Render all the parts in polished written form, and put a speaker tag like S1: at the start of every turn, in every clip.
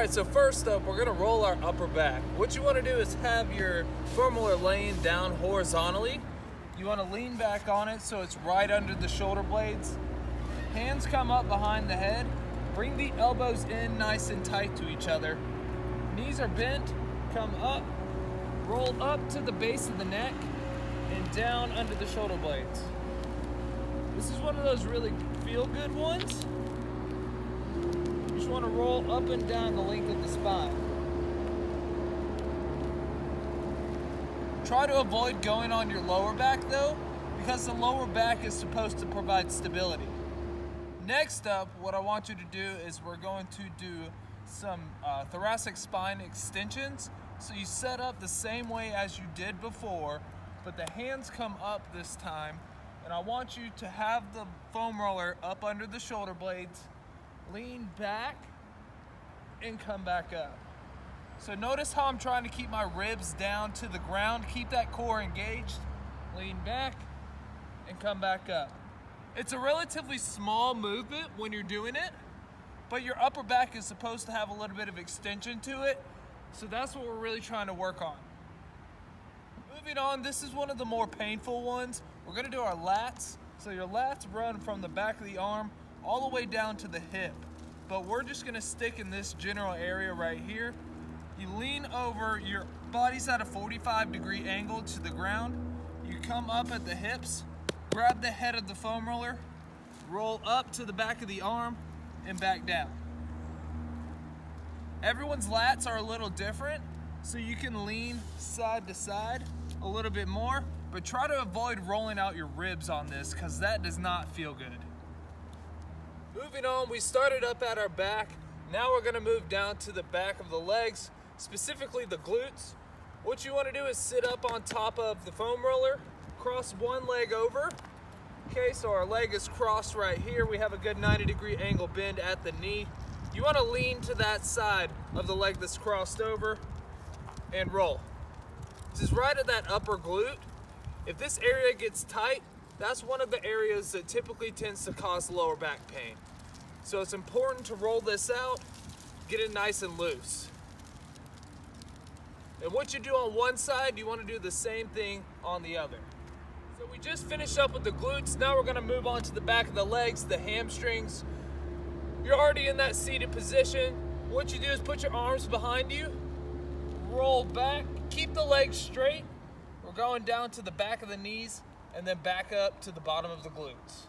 S1: Alright, so first up, we're gonna roll our upper back. What you wanna do is have your femoral laying down horizontally. You wanna lean back on it so it's right under the shoulder blades. Hands come up behind the head. Bring the elbows in nice and tight to each other. Knees are bent, come up, roll up to the base of the neck, and down under the shoulder blades. This is one of those really feel-good ones. You just want to roll up and down the length of the spine. Try to avoid going on your lower back though, because the lower back is supposed to provide stability. Next up, what I want you to do is we're going to do some thoracic spine extensions. So you set up the same way as you did before, but the hands come up this time. And I want you to have the foam roller up under the shoulder blades, lean back, and come back up. So notice how I'm trying to keep my ribs down to the ground, keep that core engaged, lean back, and come back up. It's a relatively small movement when you're doing it, but your upper back is supposed to have a little bit of extension to it, so that's what we're really trying to work on. Moving on, this is one of the more painful ones. We're gonna do our lats. So your lats run from the back of the arm all the way down to the hip, but we're just gonna stick in this general area right here. You lean over, your body's at a 45-degree angle to the ground. You come up at the hips, grab the head of the foam roller, roll up to the back of the arm, and back down. Everyone's lats are a little different, so you can lean side to side a little bit more, but try to avoid rolling out your ribs on this because that does not feel good. Moving on, we started up at our back. Now we're gonna move down to the back of the legs, specifically the glutes. What you wanna do is sit up on top of the foam roller, cross one leg over. Okay, so our leg is crossed right here. We have a good 90-degree angle bend at the knee. You wanna lean to that side of the leg that's crossed over and roll. This is right at that upper glute. If this area gets tight, that's one of the areas that typically tends to cause lower back pain. So it's important to roll this out, get it nice and loose. And what you do on one side, you wanna do the same thing on the other. So we just finished up with the glutes. Now we're gonna move on to the back of the legs, the hamstrings. You're already in that seated position. What you do is put your arms behind you, roll back, keep the legs straight. We're going down to the back of the knees and then back up to the bottom of the glutes.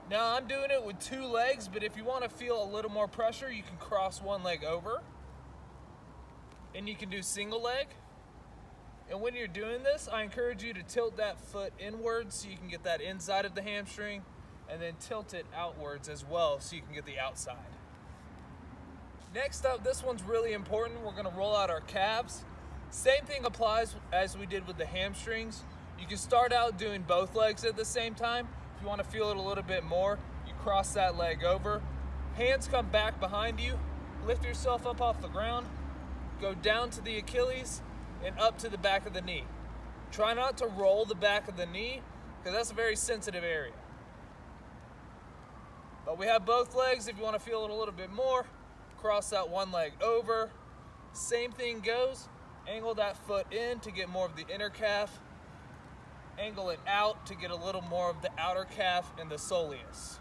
S1: Now I'm doing it with two legs, but if you want to feel a little more pressure, you can cross one leg over and you can do single leg. And when you're doing this, I encourage you to tilt that foot inwards so you can get that inside of the hamstring, and then tilt it outwards as well so you can get the outside. Next up, this one's really important. We're gonna roll out our calves. Same thing applies as we did with the hamstrings. You can start out doing both legs at the same time. If you wanna feel it a little bit more, you cross that leg over. Hands come back behind you. Lift yourself up off the ground. Go down to the Achilles and up to the back of the knee. Try not to roll the back of the knee because that's a very sensitive area. But we have both legs. If you wanna feel it a little bit more, cross that one leg over. Same thing goes. Angle that foot in to get more of the inner calf. Angle it out to get a little more of the outer calf and the soleus.